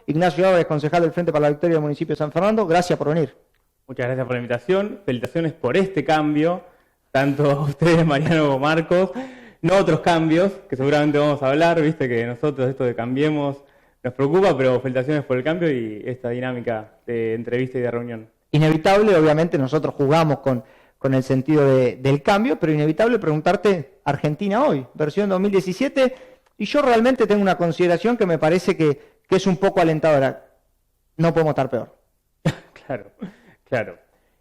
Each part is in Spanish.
Ignacio Álvarez, concejal del Frente para la Victoria del municipio de San Fernando. Gracias por venir. Muchas gracias por la invitación. Felicitaciones por este cambio, tanto a ustedes, Mariano como Marcos. No otros cambios, que seguramente vamos a hablar, viste que nosotros esto de cambiemos nos preocupa, pero felicitaciones por el cambio y esta dinámica de entrevista y de reunión. Inevitable, obviamente, nosotros jugamos con el sentido del cambio, pero inevitable preguntarte Argentina hoy, versión 2017, y yo realmente tengo una consideración que me parece que es un poco alentadora. No podemos estar peor. Claro.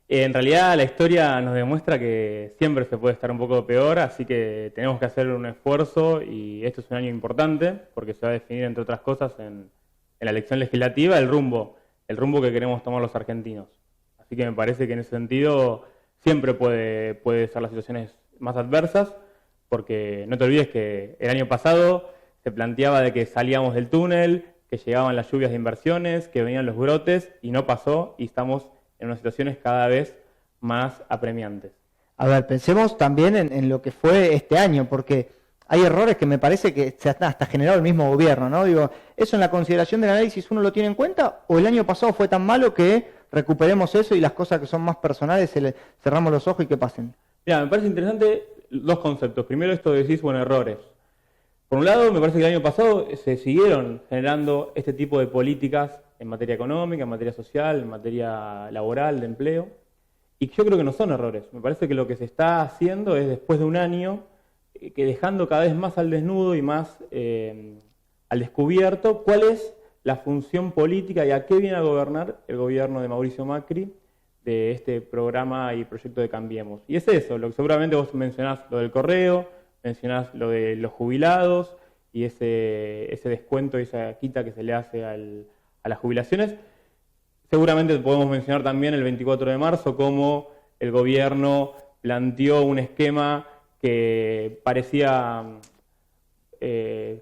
En realidad la historia nos demuestra que siempre se puede estar un poco peor, así que tenemos que hacer un esfuerzo y esto es un año importante porque se va a definir, entre otras cosas, en la elección legislativa el rumbo que queremos tomar los argentinos. Así que me parece que en ese sentido siempre puede ser las situaciones más adversas, porque no te olvides que el año pasado se planteaba de que salíamos del túnel, que llegaban las lluvias de inversiones, que venían los brotes, y no pasó, y estamos en unas situaciones cada vez más apremiantes. A ver, pensemos también en lo que fue este año, porque hay errores que me parece que se hasta generó el mismo gobierno, ¿no? Digo, ¿eso en la consideración del análisis uno lo tiene en cuenta? ¿O el año pasado fue tan malo que recuperemos eso y las cosas que son más personales cerramos los ojos y que pasen? Mira, me parece interesante dos conceptos. Primero, esto de decís, errores. Por un lado, me parece que el año pasado se siguieron generando este tipo de políticas en materia económica, en materia social, en materia laboral, de empleo, y yo creo que no son errores. Me parece que lo que se está haciendo es, después de un año, que dejando cada vez más al desnudo y más al descubierto cuál es la función política y a qué viene a gobernar el gobierno de Mauricio Macri de este programa y proyecto de Cambiemos. Y es eso, lo que seguramente vos mencionás, lo del correo, mencionás lo de los jubilados y ese descuento y esa quita que se le hace a las jubilaciones. Seguramente podemos mencionar también el 24 de marzo cómo el gobierno planteó un esquema que parecía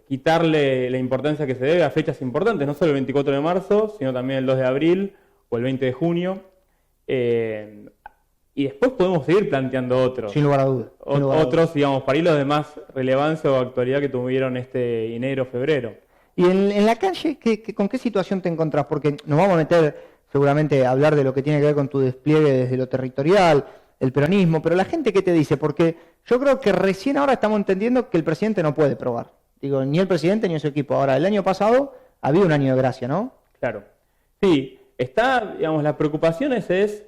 quitarle la importancia que se debe a fechas importantes, no solo el 24 de marzo, sino también el 2 de abril o el 20 de junio. Y después podemos seguir planteando otros. Sin lugar a dudas. Otros, digamos, para hilos de más relevancia o actualidad que tuvieron este enero, febrero. Y en la calle, ¿con qué situación te encontrás? Porque nos vamos a meter seguramente a hablar de lo que tiene que ver con tu despliegue desde lo territorial, el peronismo, pero la gente, ¿qué te dice? Porque yo creo que recién ahora estamos entendiendo que el presidente no puede probar. Digo, ni el presidente ni su equipo. Ahora, el año pasado había un año de gracia, ¿no? Claro. Sí, digamos, las preocupaciones es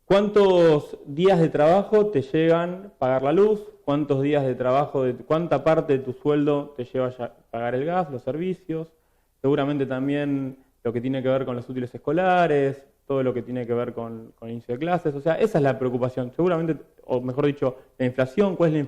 cuántos días de trabajo te llegan a pagar la luz, cuántos días de trabajo, cuánta parte de tu sueldo te lleva a pagar el gas, los servicios, seguramente también lo que tiene que ver con los útiles escolares, todo lo que tiene que ver con inicio de clases, o sea, esa es la preocupación. Seguramente, o mejor dicho, la inflación, cuál es la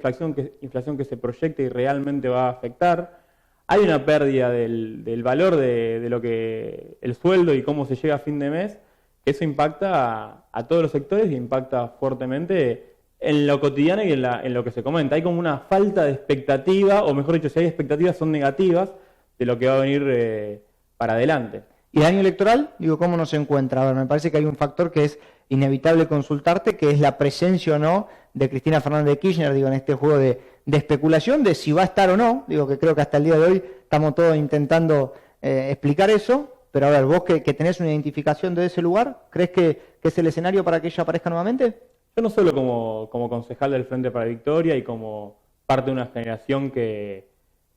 inflación que se proyecta y realmente va a afectar. Hay una pérdida del valor de lo que el sueldo y cómo se llega a fin de mes, que eso impacta a todos los sectores y impacta fuertemente en lo cotidiano y en lo que se comenta. Hay como una falta de expectativa, o mejor dicho, si hay expectativas son negativas de lo que va a venir para adelante. ¿Y el año electoral? Digo, ¿cómo nos encuentra? A ver, me parece que hay un factor que es inevitable consultarte, que es la presencia o no de Cristina Fernández de Kirchner, digo, en este juego de especulación de si va a estar o no. Digo, que creo que hasta el día de hoy estamos todos intentando explicar eso, pero a ver, vos que tenés una identificación de ese lugar, ¿crees que es el escenario para que ella aparezca nuevamente? Yo no solo como concejal del Frente para la Victoria y como parte de una generación que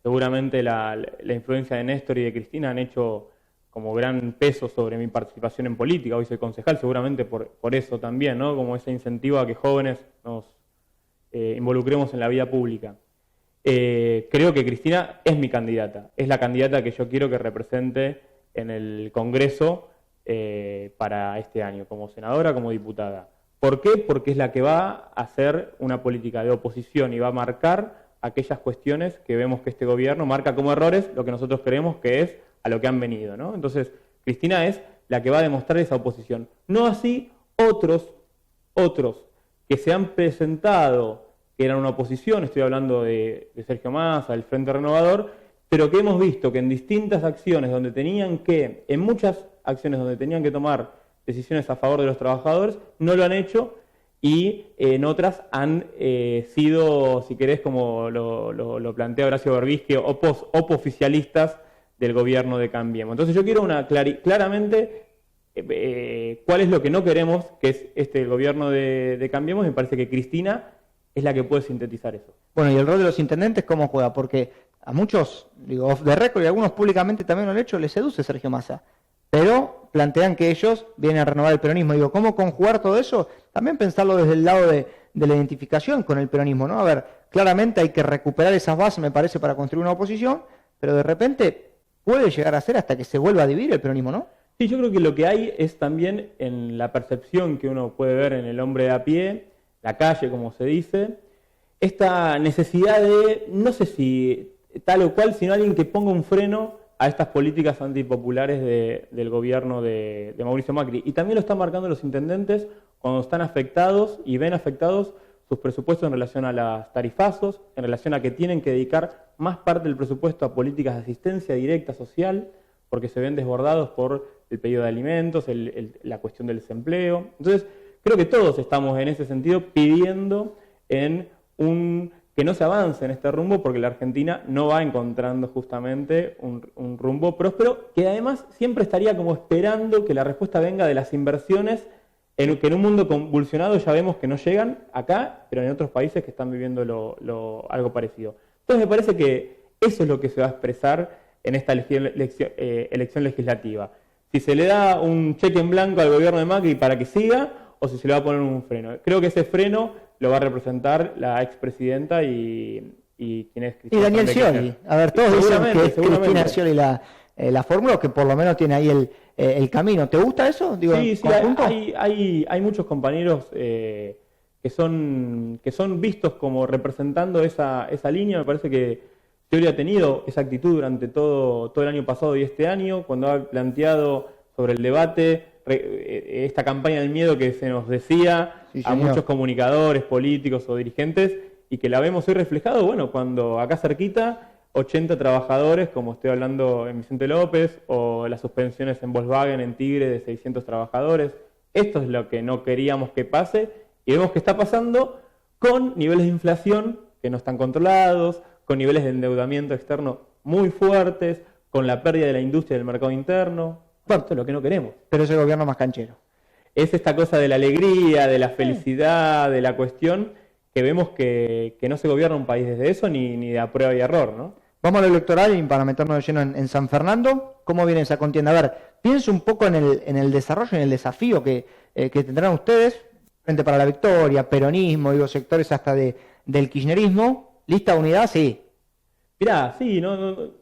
seguramente la influencia de Néstor y de Cristina han hecho como gran peso sobre mi participación en política. Hoy soy concejal seguramente por eso también, ¿no? Como ese incentivo a que jóvenes nos involucremos en la vida pública. Creo que Cristina es mi candidata, es la candidata que yo quiero que represente en el Congreso para este año, como senadora, como diputada. ¿Por qué? Porque es la que va a hacer una política de oposición y va a marcar aquellas cuestiones que vemos que este gobierno marca como errores, lo que nosotros creemos que es a lo que han venido, ¿no? Entonces, Cristina es la que va a demostrar esa oposición. No así otros que se han presentado, que eran una oposición, estoy hablando de Sergio Massa, del Frente Renovador, pero que hemos visto que en distintas acciones en muchas acciones donde tenían que tomar decisiones a favor de los trabajadores, no lo han hecho y en otras han sido, si querés, como lo plantea Horacio Berbisky, opoficialistas del gobierno de Cambiemos. Entonces yo quiero claramente cuál es lo que no queremos, que es el gobierno de Cambiemos. Me parece que Cristina es la que puede sintetizar eso. Bueno, ¿y el rol de los intendentes cómo juega? Porque a muchos, digo, off the record, y algunos públicamente también lo han hecho, les seduce Sergio Massa. Pero plantean que ellos vienen a renovar el peronismo. Digo, ¿cómo conjugar todo eso? También pensarlo desde el lado de la identificación con el peronismo, ¿no? A ver, claramente hay que recuperar esas bases, me parece, para construir una oposición, pero de repente puede llegar a ser hasta que se vuelva a dividir el peronismo, ¿no? Sí, yo creo que lo que hay es también en la percepción que uno puede ver en el hombre de a pie, la calle, como se dice, esta necesidad de, no sé si tal o cual, sino alguien que ponga un freno a estas políticas antipopulares del gobierno de Mauricio Macri. Y también lo están marcando los intendentes cuando están afectados y ven afectados sus presupuestos en relación a las tarifazos, en relación a que tienen que dedicar más parte del presupuesto a políticas de asistencia directa social, porque se ven desbordados por el pedido de alimentos, la cuestión del desempleo. Entonces, creo que todos estamos en ese sentido pidiendo que no se avance en este rumbo, porque la Argentina no va encontrando justamente un rumbo próspero, que además siempre estaría como esperando que la respuesta venga de las inversiones, que en un mundo convulsionado ya vemos que no llegan acá, pero en otros países que están viviendo algo parecido. Entonces me parece que eso es lo que se va a expresar en esta elección legislativa. Si se le da un cheque en blanco al gobierno de Macri para que siga, o si se le va a poner un freno. Creo que ese freno lo va a representar la expresidenta y quien es Cristina. Y Daniel Scioli. A ver, todos dicen que es Cristina Scioli la fórmula, o que por lo menos tiene ahí el camino. ¿Te gusta eso? Digo, sí, hay muchos compañeros que son vistos como representando esa línea. Me parece que Scioli ha tenido esa actitud durante todo el año pasado y este año, cuando ha planteado sobre el debate esta campaña del miedo que se nos decía a muchos comunicadores, políticos o dirigentes, y que la vemos hoy reflejado, bueno, cuando acá cerquita 80 trabajadores, como estoy hablando en Vicente López, o las suspensiones en Volkswagen, en Tigre, de 600 trabajadores. Esto es lo que no queríamos que pase, y vemos que está pasando con niveles de inflación que no están controlados, con niveles de endeudamiento externo muy fuertes, con la pérdida de la industria del mercado interno. Bueno, esto es lo que no queremos. Pero es el gobierno más canchero. Es esta cosa de la alegría, de la felicidad, de la cuestión, que vemos que no se gobierna un país desde eso, ni de a prueba y error, ¿no? Vamos a lo electoral y para meternos de lleno en San Fernando, ¿cómo viene esa contienda? A ver, pienso un poco en el desarrollo, en el desafío que tendrán ustedes, Frente para la Victoria, peronismo, digo, sectores hasta del kirchnerismo. ¿Lista de unidad? Sí. Mirá, sí,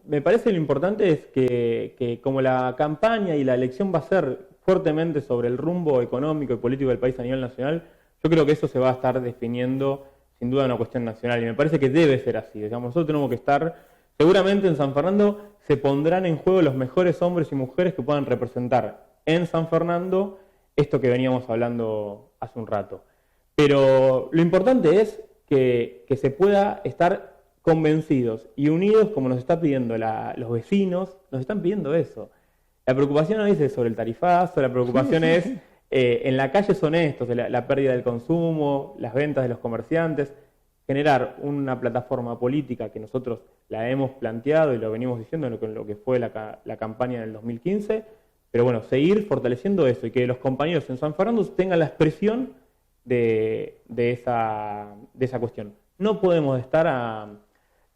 me parece lo importante es que como la campaña y la elección va a ser fuertemente sobre el rumbo económico y político del país a nivel nacional, yo creo que eso se va a estar definiendo sin duda una cuestión nacional, y me parece que debe ser así. Digamos, nosotros tenemos que estar, seguramente en San Fernando se pondrán en juego los mejores hombres y mujeres que puedan representar en San Fernando esto que veníamos hablando hace un rato. Pero lo importante es que se pueda estar convencidos y unidos, como nos está pidiendo los vecinos, nos están pidiendo eso. La preocupación no es sobre el tarifazo, la preocupación es, en la calle son estos, la pérdida del consumo, las ventas de los comerciantes, generar una plataforma política que nosotros la hemos planteado y lo venimos diciendo en lo que fue la campaña del 2015, pero bueno, seguir fortaleciendo eso y que los compañeros en San Fernando tengan la expresión de esa cuestión. No podemos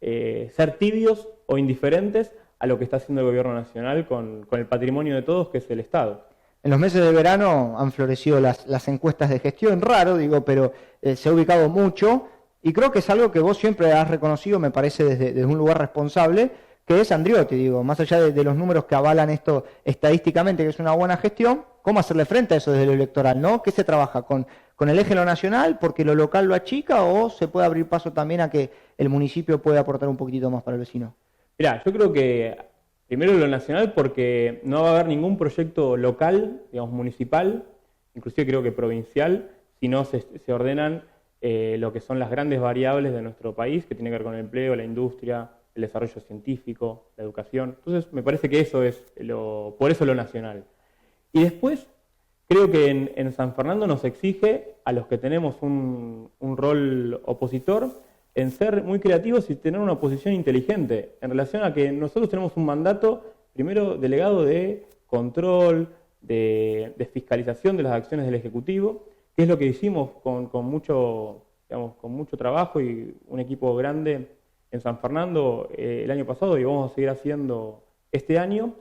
ser tibios o indiferentes a lo que está haciendo el gobierno nacional con el patrimonio de todos, que es el Estado. En los meses de verano han florecido las encuestas de gestión, raro, digo, pero se ha ubicado mucho, y creo que es algo que vos siempre has reconocido, me parece, desde un lugar responsable, que es Andriotti, digo, más allá de los números que avalan esto estadísticamente, que es una buena gestión, ¿cómo hacerle frente a eso desde lo electoral, no? ¿Qué se trabaja con el eje de lo nacional, porque lo local lo achica, o se puede abrir paso también a que el municipio pueda aportar un poquitito más para el vecino? Mirá, yo creo que primero lo nacional, porque no va a haber ningún proyecto local, digamos municipal, inclusive creo que provincial, si no se ordenan lo que son las grandes variables de nuestro país, que tiene que ver con el empleo, la industria, el desarrollo científico, la educación. Entonces me parece que eso es por eso lo nacional. Y después creo que en San Fernando nos exige a los que tenemos un rol opositor en ser muy creativos y tener una posición inteligente en relación a que nosotros tenemos un mandato, primero, delegado de control, de fiscalización de las acciones del Ejecutivo, que es lo que hicimos con mucho trabajo y un equipo grande en San Fernando el año pasado y vamos a seguir haciendo este año,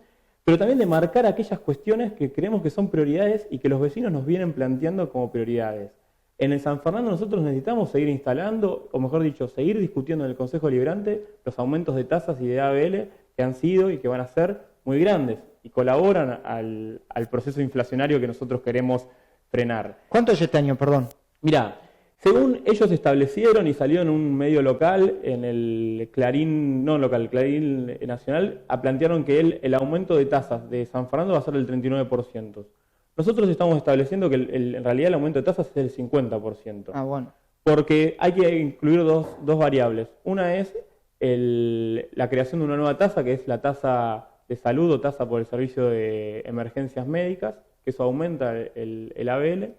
pero también de marcar aquellas cuestiones que creemos que son prioridades y que los vecinos nos vienen planteando como prioridades. En el San Fernando nosotros necesitamos seguir instalando, o mejor dicho, seguir discutiendo en el Consejo Deliberante los aumentos de tasas y de ABL que han sido y que van a ser muy grandes y colaboran al proceso inflacionario que nosotros queremos frenar. ¿Cuánto es este año, perdón? Mirá, según ellos establecieron y salió en un medio local, en el Clarín, no local, Clarín Nacional, plantearon que el aumento de tasas de San Fernando va a ser del 39%. Nosotros estamos estableciendo que en realidad el aumento de tasas es del 50%. Ah, bueno. Porque hay que incluir dos variables. Una es la creación de una nueva tasa, que es la tasa de salud o tasa por el servicio de emergencias médicas, que eso aumenta el ABL.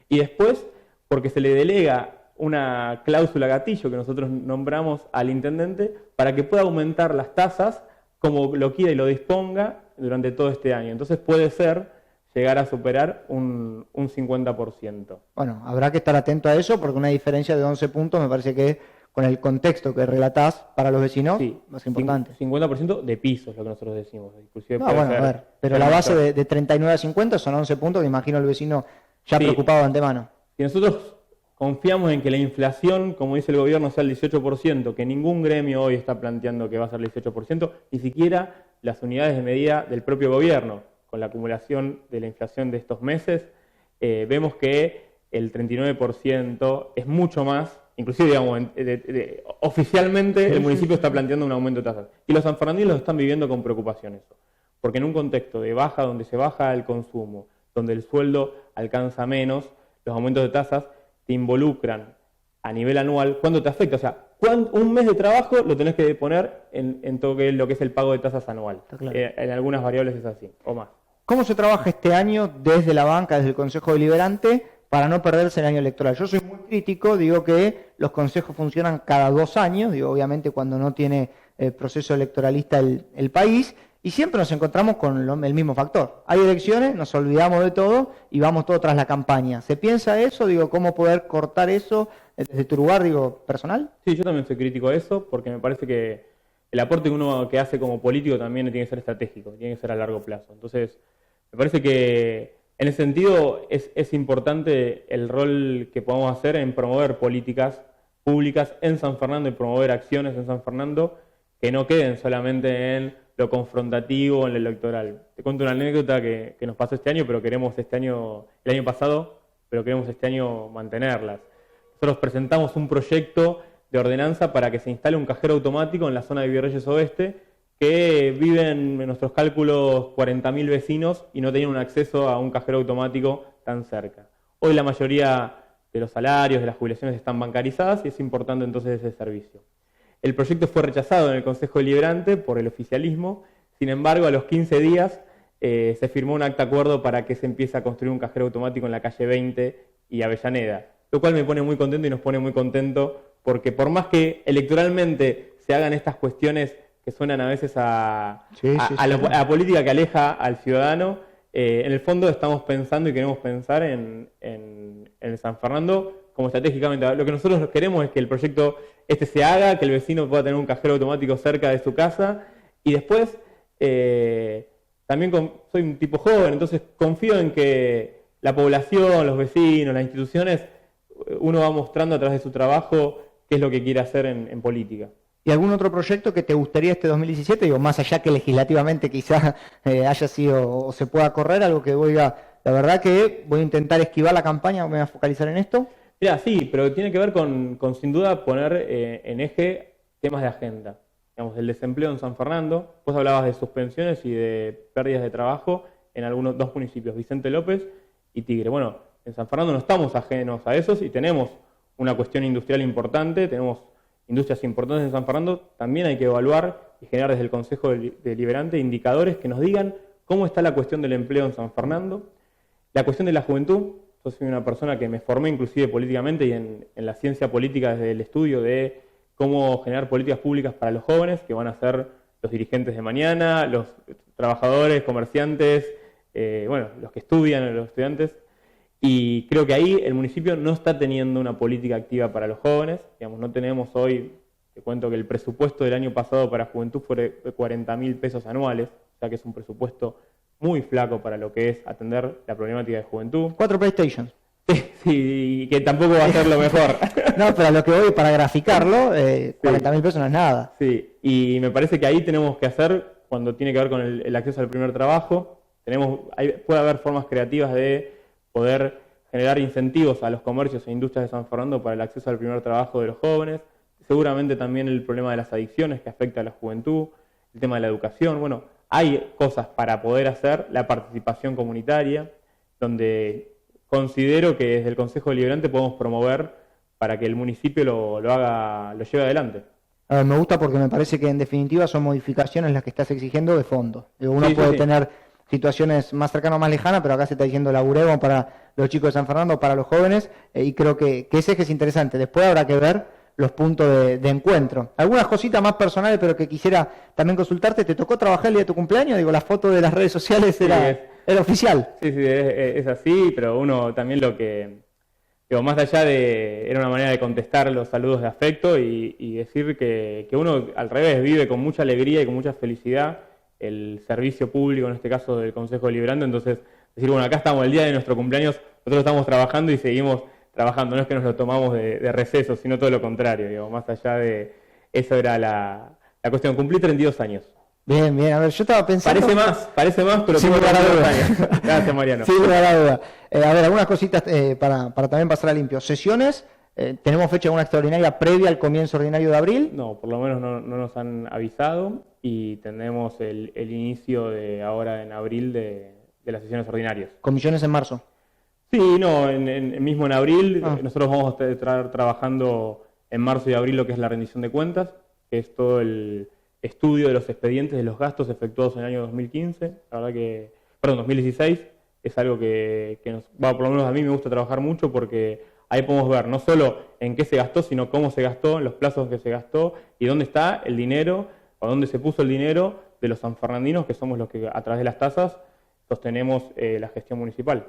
Y después, porque se le delega una cláusula gatillo que nosotros nombramos al intendente para que pueda aumentar las tasas como lo quiera y lo disponga durante todo este año. Entonces puede ser llegar a superar un 50%. Bueno, habrá que estar atento a eso porque una diferencia de 11 puntos me parece que con el contexto que relatás para los vecinos sí, más importante. 50% de piso es lo que nosotros decimos. Inclusive no, bueno, a ver, pero la base de 39 a 50 son 11 puntos que imagino el vecino ya preocupado de antemano. Si nosotros confiamos en que la inflación, como dice el gobierno, sea el 18%, que ningún gremio hoy está planteando que va a ser el 18%, ni siquiera las unidades de medida del propio gobierno, con la acumulación de la inflación de estos meses, vemos que el 39% es mucho más, inclusive digamos, oficialmente el municipio está planteando un aumento de tasas. Y los sanfernandinos lo están viviendo con preocupación eso, porque en un contexto de baja, donde se baja el consumo, donde el sueldo alcanza menos, los aumentos de tasas te involucran a nivel anual. ¿Cuánto te afecta? O sea, un mes de trabajo lo tenés que poner en todo lo que es el pago de tasas anual. Claro. En algunas variables es así, o más. ¿Cómo se trabaja este año desde la banca, desde el Consejo Deliberante, para no perderse el año electoral? Yo soy muy crítico, digo que los consejos funcionan cada 2 años, digo obviamente cuando no tiene proceso electoralista el país, y siempre nos encontramos con el mismo factor. Hay elecciones, nos olvidamos de todo y vamos todo tras la campaña. ¿Se piensa eso? Digo, ¿cómo poder cortar eso desde tu lugar, digo, personal? Sí, yo también soy crítico de eso, porque me parece que el aporte que uno que hace como político también tiene que ser estratégico, tiene que ser a largo plazo. Entonces, me parece que en ese sentido es importante el rol que podamos hacer en promover políticas públicas en San Fernando y promover acciones en San Fernando que no queden solamente en lo confrontativo, en lo electoral. Te cuento una anécdota que nos pasó este año, pero queremos el año pasado, pero queremos este año mantenerlas. Nosotros presentamos un proyecto de ordenanza para que se instale un cajero automático en la zona de Virreyes Oeste, que viven en nuestros cálculos 40.000 vecinos y no tenían un acceso a un cajero automático tan cerca. Hoy la mayoría de los salarios, de las jubilaciones están bancarizadas y es importante entonces ese servicio. El proyecto fue rechazado en el Consejo Deliberante por el oficialismo, sin embargo a los 15 días se firmó un acta de acuerdo para que se empiece a construir un cajero automático en la calle 20 y Avellaneda, lo cual me pone muy contento y nos pone muy contento porque por más que electoralmente se hagan estas cuestiones que suenan a veces a la política que aleja al ciudadano, en el fondo estamos pensando y queremos pensar en el San Fernando como estratégicamente. Lo que nosotros queremos es que el proyecto se haga, que el vecino pueda tener un cajero automático cerca de su casa y después también soy un tipo joven, entonces confío en que la población, los vecinos, las instituciones, uno va mostrando a través de su trabajo qué es lo que quiere hacer en política. ¿Y algún otro proyecto que te gustaría este 2017? Digo, más allá que legislativamente quizás haya sido o se pueda correr, algo que vos digas, la verdad que voy a intentar esquivar la campaña, me voy a focalizar en esto. Mira, sí, pero tiene que ver con sin duda poner en eje temas de agenda. Digamos, el desempleo en San Fernando, vos hablabas de suspensiones y de pérdidas de trabajo en algunos 2 municipios, Vicente López y Tigre. Bueno, en San Fernando no estamos ajenos a esos y tenemos una cuestión industrial importante, tenemos industrias importantes en San Fernando, también hay que evaluar y generar desde el Consejo Deliberante indicadores que nos digan cómo está la cuestión del empleo en San Fernando, la cuestión de la juventud. Yo soy una persona que me formé inclusive políticamente y en la ciencia política desde el estudio de cómo generar políticas públicas para los jóvenes, que van a ser los dirigentes de mañana, los trabajadores, comerciantes, bueno, los que estudian, los estudiantes. Y creo que ahí el municipio no está teniendo una política activa para los jóvenes. Digamos, no tenemos hoy, te cuento que el presupuesto del año pasado para juventud fue de 40.000 pesos anuales, o sea que es un presupuesto muy flaco para lo que es atender la problemática de juventud. 4 PlayStations. Sí, que tampoco va a ser lo mejor. No, pero a lo que voy, para graficarlo, 40.000 pesos no es nada. Sí, y me parece que ahí tenemos que hacer, cuando tiene que ver con el acceso al primer trabajo, puede haber formas creativas de poder generar incentivos a los comercios e industrias de San Fernando para el acceso al primer trabajo de los jóvenes. Seguramente también el problema de las adicciones que afecta a la juventud, el tema de la educación. Bueno, hay cosas para poder hacer, la participación comunitaria, donde considero que desde el Consejo Deliberante podemos promover para que el municipio lo lleve adelante. A ver, me gusta porque me parece que en definitiva son modificaciones las que estás exigiendo de fondo. Uno puede tener situaciones más cercanas o más lejanas, pero acá se está diciendo laburemos para los chicos de San Fernando, para los jóvenes, y creo que ese eje es interesante. Después habrá que ver los puntos de encuentro. Algunas cositas más personales, pero que quisiera también consultarte. ¿Te tocó trabajar el día de tu cumpleaños? Digo, la foto de las redes sociales era oficial. Sí, es así, pero uno también más allá era una manera de contestar los saludos de afecto y decir que uno al revés vive con mucha alegría y con mucha felicidad el servicio público, en este caso del Consejo Deliberante. Entonces, decir, bueno, acá estamos el día de nuestro cumpleaños, nosotros estamos trabajando y seguimos trabajando, no es que nos lo tomamos de receso, sino todo lo contrario, digo, más allá de eso era la cuestión. Cumplí 32 años. Bien, a ver, yo estaba pensando... Parece más, pero sin lugar a duda. Gracias, Mariano. Sin lugar a duda. A ver, algunas cositas para también pasar a limpio. ¿Sesiones? ¿Tenemos fecha de una extraordinaria previa al comienzo ordinario de abril? No, por lo menos no nos han avisado y tenemos el inicio de ahora en abril de las sesiones ordinarias. ¿Comisiones en marzo? Sí, no, mismo en abril. Nosotros vamos a estar trabajando en marzo y abril lo que es la rendición de cuentas, que es todo el estudio de los expedientes de los gastos efectuados en el año 2015, la verdad que, 2016, es algo que por lo menos a mí me gusta trabajar mucho porque ahí podemos ver no solo en qué se gastó, sino cómo se gastó, en los plazos que se gastó y dónde está el dinero o dónde se puso el dinero de los sanfernandinos, que somos los que a través de las tasas sostenemos la gestión municipal.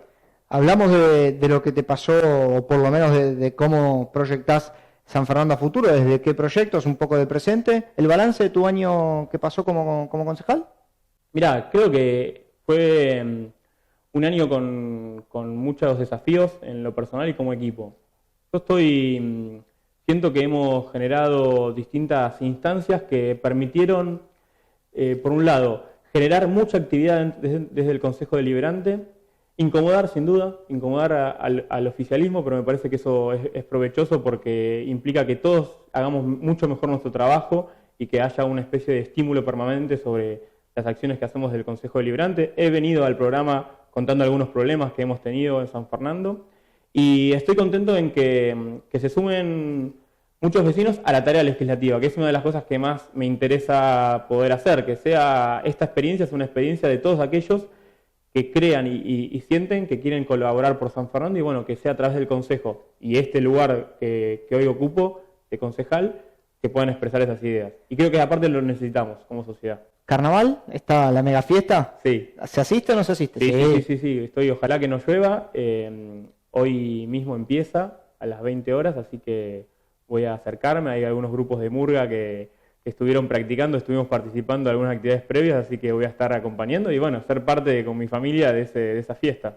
Hablamos de lo que te pasó, o por lo menos de cómo proyectás San Fernando a futuro, desde qué proyectos, un poco de presente. ¿El balance de tu año que pasó como concejal? Mirá, creo que fue un año con muchos desafíos en lo personal y como equipo. Yo siento que hemos generado distintas instancias que permitieron, por un lado, generar mucha actividad desde el Consejo Deliberante, incomodar sin duda, al oficialismo, pero me parece que eso es provechoso porque implica que todos hagamos mucho mejor nuestro trabajo y que haya una especie de estímulo permanente sobre las acciones que hacemos del Consejo Deliberante. He venido al programa contando algunos problemas que hemos tenido en San Fernando y estoy contento en que se sumen muchos vecinos a la tarea legislativa, que es una de las cosas que más me interesa poder hacer, que sea esta experiencia, es una experiencia de todos aquellos que crean y sienten que quieren colaborar por San Fernando y bueno, que sea a través del Consejo y este lugar que hoy ocupo de concejal, que puedan expresar esas ideas. Y creo que aparte lo necesitamos como sociedad. ¿Carnaval? ¿Está la mega fiesta? Sí. ¿Se asiste o no se asiste? Sí. Ojalá que no llueva. Hoy mismo empieza a las 20 horas, así que voy a acercarme. Hay algunos grupos de murga que estuvieron practicando, estuvimos participando en algunas actividades previas, así que voy a estar acompañando y bueno, ser parte con mi familia de esa fiesta.